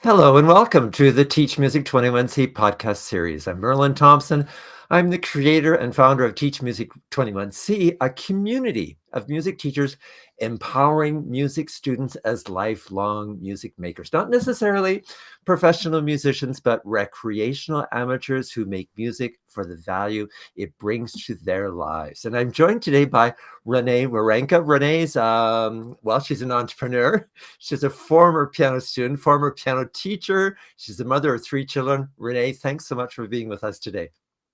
Hello and welcome to the Teach Music 21C podcast series. I'm Merlin Thompson. I'm the creator and founder of Teach Music 21C, a community of music teachers empowering music students as lifelong music makers. Not necessarily professional musicians, but recreational amateurs who make music for the value it brings to their lives. And I'm joined today by Renee Werenka. She's an entrepreneur. She's a former piano student, former piano teacher. She's the mother of 3 children. Renee, thanks so much for being with us today.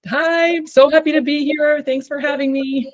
Hi, I'm so happy to be here. Thanks for having me.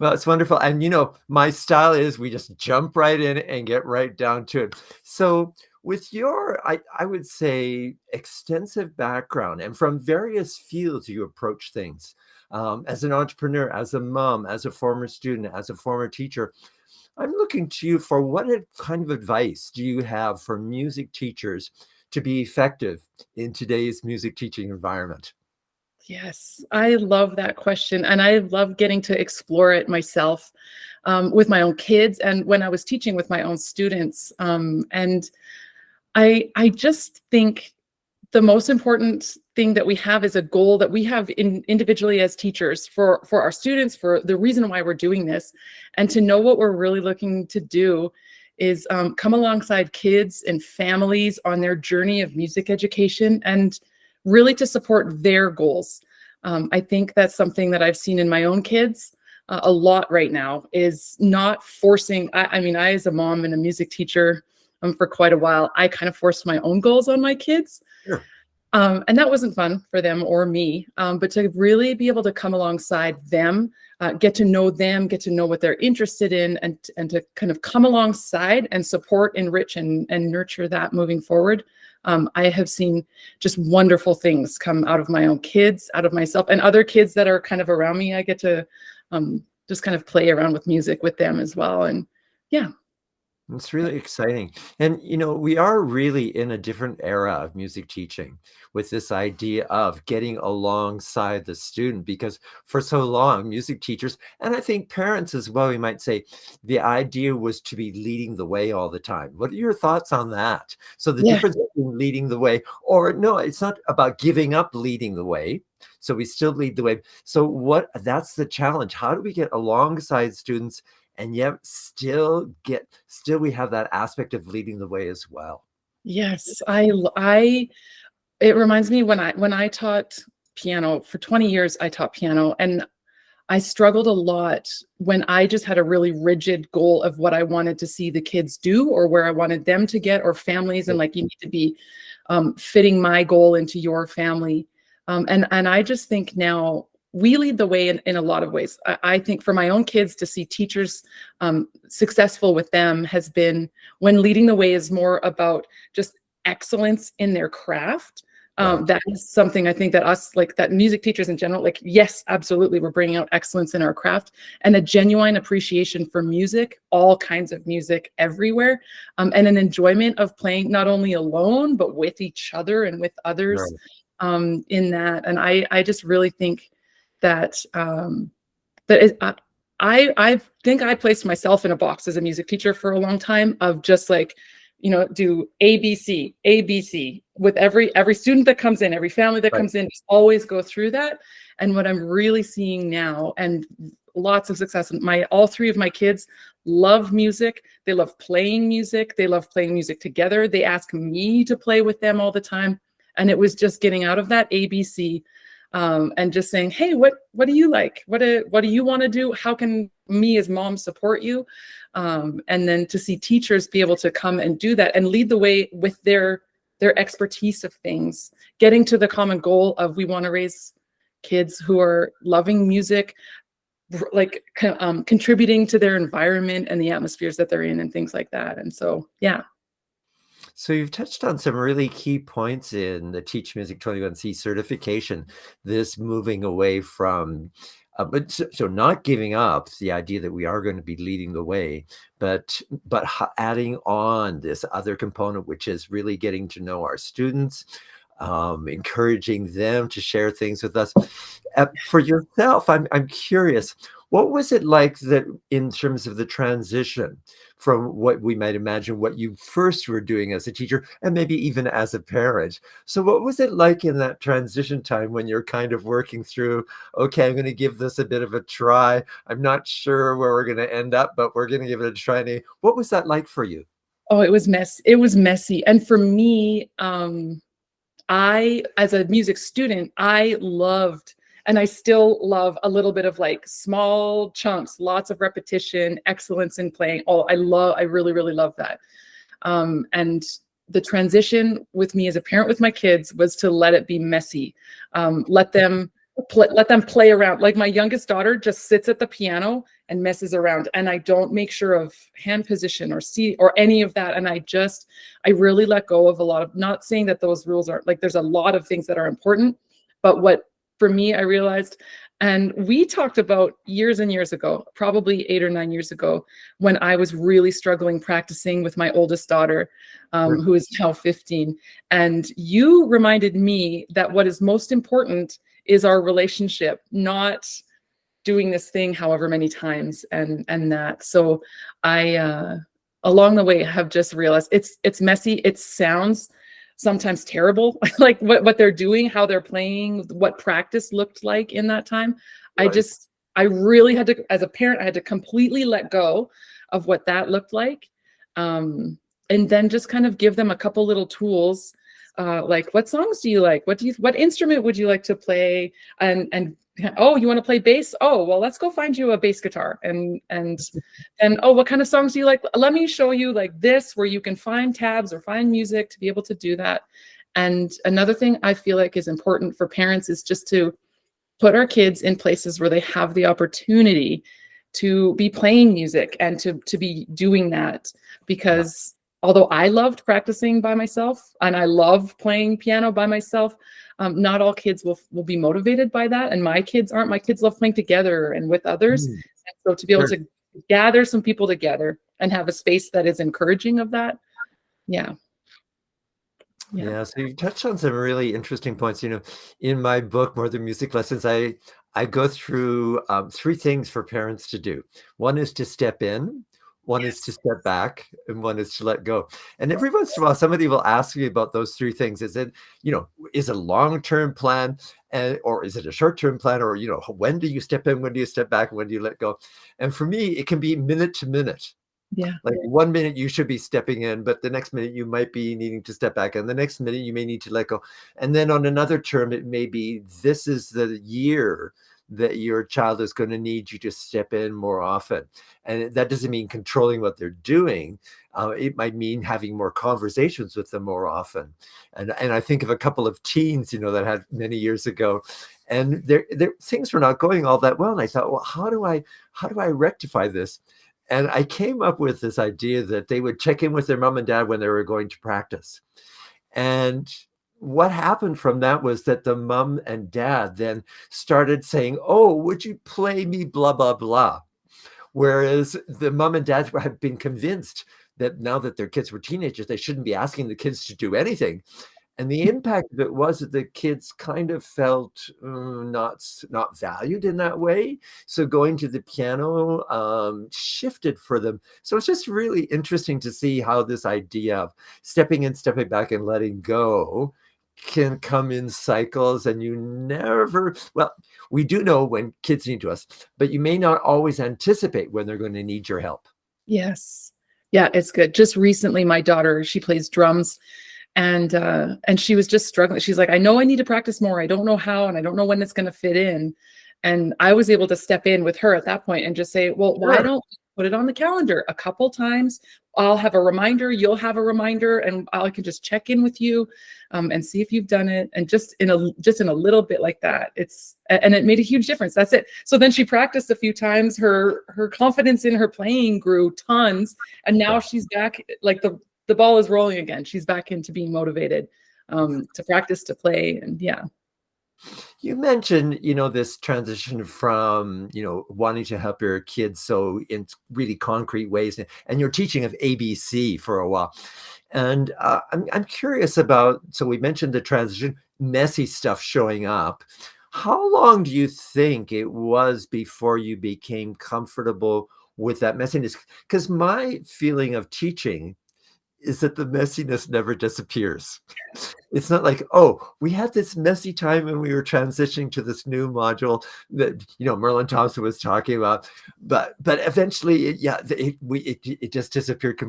Well, it's wonderful. And my style is we just jump right in and get right down to it. So with your, I would say, extensive background and from various fields you approach things, as an entrepreneur, as a mom, as a former student, as a former teacher, I'm looking to you for what kind of advice do you have for music teachers to be effective in today's music teaching environment? Yes, I love that question. And I love getting to explore it myself with my own kids and when I was teaching with my own students. And I just think the most important thing that we have is a goal that we have individually as teachers for our students, for the reason why we're doing this, and to know what we're really looking to do is come alongside kids and families on their journey of music education and really to support their goals. I think that's something that I've seen in my own kids a lot right now is not forcing. I mean, I as a mom and a music teacher for quite a while, I kind of forced my own goals on my kids. Sure. And that wasn't fun for them or me, but to really be able to come alongside them, get to know them, get to know what they're interested in, and to kind of come alongside and support, enrich, and nurture that moving forward. I have seen just wonderful things come out of my own kids, out of myself, and other kids that are kind of around me. I get to just kind of play around with music with them as well. And yeah. It's really exciting. And, we are really in a different era of music teaching with this idea of getting alongside the student, because for so long, music teachers, and I think parents as well, we might say, the idea was to be leading the way all the time. What are your thoughts on that? So the Yeah. difference between leading the way, or no, it's not about giving up leading the way. So we still lead the way. So that's the challenge. How do we get alongside students and yet still we have that aspect of leading the way as well? Yes. It reminds me when I taught piano for 20 years, I taught piano, and I struggled a lot when I just had a really rigid goal of what I wanted to see the kids do or where I wanted them to get, or families, and like, you need to be fitting my goal into your family. And I just think now we lead the way in a lot of ways. I think for my own kids to see teachers successful with them has been when leading the way is more about just excellence in their craft. Right. That is something I think that us, like that music teachers in general, like, yes, absolutely, we're bringing out excellence in our craft and a genuine appreciation for music, all kinds of music everywhere, and an enjoyment of playing not only alone, but with each other and with others Right. in that. And I just really think that that is, I think I placed myself in a box as a music teacher for a long time of just like, do ABC with every student that comes in, every family that Right. comes in, just always go through that. And what I'm really seeing now, and lots of success, all 3 of my kids love music. They love playing music. They love playing music together. They ask me to play with them all the time. And it was just getting out of that ABC and just saying, hey, what do you like? What do you want to do? How can me as mom support you? And then to see teachers be able to come and do that and lead the way with their expertise of things, getting to the common goal of we want to raise kids who are loving music, like contributing to their environment and the atmospheres that they're in and things like that. And so, yeah. So you've touched on some really key points in the Teach Music 21C certification, this moving away from, so not giving up the idea that we are going to be leading the way, but adding on this other component, which is really getting to know our students, encouraging them to share things with us. For yourself, I'm curious, what was it like that in terms of the transition from what we might imagine what you first were doing as a teacher and maybe even as a parent? So what was it like in that transition time when you're kind of working through, okay, I'm going to give this a bit of a try. I'm not sure where we're going to end up, but we're going to give it a try. What was that like for you? Oh, it was messy. And for me, as a music student, I loved, and I still love a little bit of like small chunks, lots of repetition, excellence in playing. Oh, I really, really love that. And the transition with me as a parent with my kids was to let it be messy. Let them play around. Like my youngest daughter just sits at the piano and messes around, and I don't make sure of hand position or seat or any of that. And I really let go of a lot of, not saying that those rules are like, there's a lot of things that are important, but what for me, I realized, and we talked about years and years ago, probably 8 or 9 years ago, when I was really struggling practicing with my oldest daughter, who is now 15. And you reminded me that what is most important is our relationship, not doing this thing however many times and that. So I along the way have just realized it's messy. It sounds sometimes terrible, like what they're doing, how they're playing, what practice looked like in that time. Right. I really had to, as a parent, I had to completely let go of what that looked like. And then just kind of give them a couple little tools, like what songs do you like? What instrument would you like to play? And oh, you want to play bass? Oh, well, let's go find you a bass guitar. And oh, what kind of songs do you like? Let me show you like this, where you can find tabs or find music to be able to do that. And another thing I feel like is important for parents is just to put our kids in places where they have the opportunity to be playing music and to be doing that. Because although I loved practicing by myself and I love playing piano by myself, not all kids will be motivated by that. And my kids aren't. My kids love playing together and with others. Mm, And so to be able sure. to gather some people together and have a space that is encouraging of that. Yeah. Yeah. Yeah, so you touched on some really interesting points. In my book, More Than Music Lessons, I go through three things for parents to do. One is to step in, one is to Yes. step back, and one is to let go. And every once in a while, somebody will ask me about those three things. Is it a long-term plan, or is it a short-term plan, or when do you step in, when do you step back, when do you let go? And for me, it can be minute to minute. Yeah. Like 1 minute you should be stepping in, but the next minute you might be needing to step back, and the next minute you may need to let go. And then on another term, it may be this is the year that your child is going to need you to step in more often. And that doesn't mean controlling what they're doing. It might mean having more conversations with them more often. And I think of a couple of teens, that I had many years ago, and their things were not going all that well. And I thought, well, how do I rectify this? And I came up with this idea that they would check in with their mom and dad when they were going to practice. And what happened from that was that the mom and dad then started saying, oh, would you play me blah, blah, blah. Whereas the mom and dad had been convinced that now that their kids were teenagers, they shouldn't be asking the kids to do anything. And the impact of it was that the kids kind of felt not valued in that way. So going to the piano shifted for them. So it's just really interesting to see how this idea of stepping in, stepping back, and letting go can come in cycles. And we do know when kids need to us, but you may not always anticipate when they're going to need your help. Yes. Yeah, it's good. Just recently, my daughter, she plays drums, and she was just struggling. She's like, I know I need to practice more. I don't know how, and I don't know when it's going to fit in. And I was able to step in with her at that point and just say, well, why Sure. don't we put it on the calendar a couple times? I'll have a reminder, you'll have a reminder, and I can just check in with you and see if you've done it. And just in a little bit like that, and it made a huge difference. That's it. So then she practiced a few times. Her confidence in her playing grew tons, and now she's back. Like the ball is rolling again. She's back into being motivated to practice, to play, and yeah. You mentioned, this transition from, wanting to help your kids so in really concrete ways, and you're teaching of ABC for a while. And I'm curious about, so we mentioned the transition, messy stuff showing up. How long do you think it was before you became comfortable with that messiness? Because my feeling of teaching is that the messiness never disappears. It's not like, oh, we had this messy time when we were transitioning to this new module that, Merlin Thompson was talking about, but eventually, it just disappeared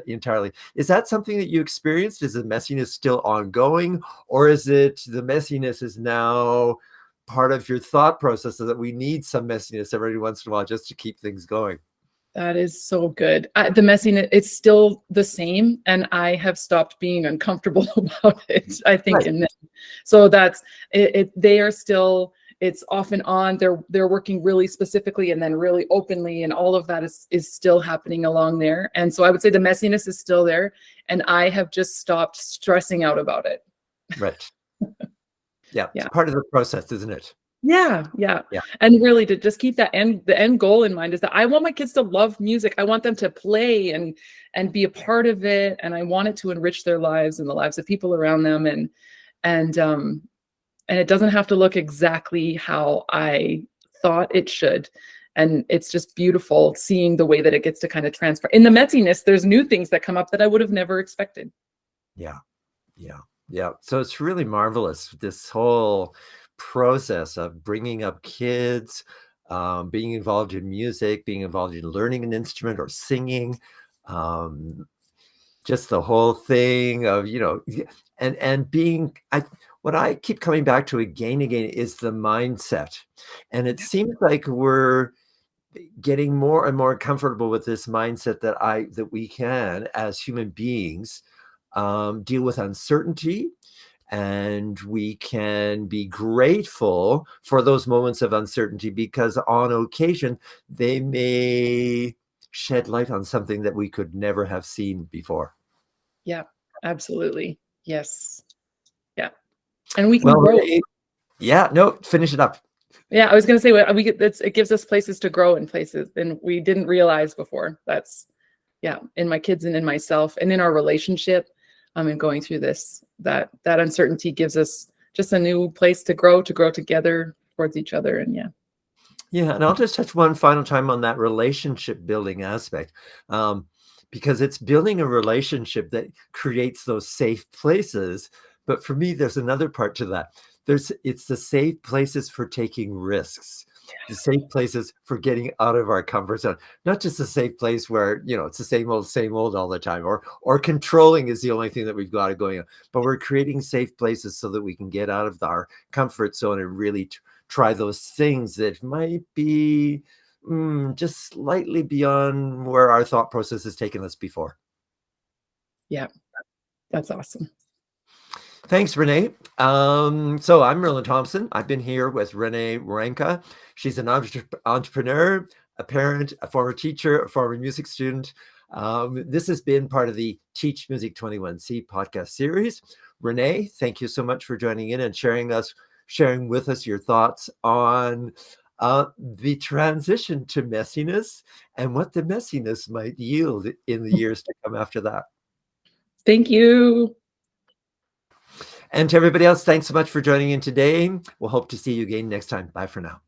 entirely. Is that something that you experienced? Is the messiness still ongoing, or is it the messiness is now part of your thought process, so that we need some messiness every once in a while just to keep things going? That is so good. The messiness, it's still the same, and I have stopped being uncomfortable about it, I think, Right. in them. So that's it. They are still, it's off and on. They're working really specifically and then really openly, and all of that is still happening along there. And so I would say the messiness is still there, and I have just stopped stressing out about it. Right. Yeah. It's Yeah. part of the process, isn't it? Yeah, yeah. Yeah. And really to just keep the end goal in mind is that I want my kids to love music. I want them to play and be a part of it, and I want it to enrich their lives and the lives of people around them, and it doesn't have to look exactly how I thought it should. And it's just beautiful seeing the way that it gets to kind of transfer. In the messiness, there's new things that come up that I would have never expected. Yeah. Yeah. Yeah. So it's really marvelous, this whole process of bringing up kids, being involved in music, being involved in learning an instrument or singing, um, just the whole thing of, and being, what I keep coming back to again and again is the mindset. And it seems like we're getting more and more comfortable with this mindset that we can, as human beings, deal with uncertainty, and we can be grateful for those moments of uncertainty, because on occasion they may shed light on something that we could never have seen before. Yeah, absolutely. Yes. Yeah. And we can Well, grow. yeah, no, finish it up. Yeah, I was going to say it gives us places to grow in places and we didn't realize before. That's yeah, in my kids and in myself and in our relationship. And going through this, that uncertainty gives us just a new place to grow together towards each other. And yeah. Yeah, and I'll just touch one final time on that relationship building aspect, because it's building a relationship that creates those safe places. But for me, there's another part to that. It's the safe places for taking risks, the safe places for getting out of our comfort zone, not just a safe place where, it's the same old all the time, or controlling is the only thing that we've got going on. But we're creating safe places so that we can get out of our comfort zone and really try those things that might be just slightly beyond where our thought process has taken us before. Yeah. That's awesome. Thanks, Renee. So I'm Merlin Thompson. I've been here with Renee Werenka. She's an entrepreneur, a parent, a former teacher, a former music student. This has been part of the Teach Music 21C podcast series. Renee, thank you so much for joining in and sharing with us your thoughts on the transition to messiness and what the messiness might yield in the years to come after that. Thank you. And to everybody else, thanks so much for joining in today. We'll hope to see you again next time. Bye for now.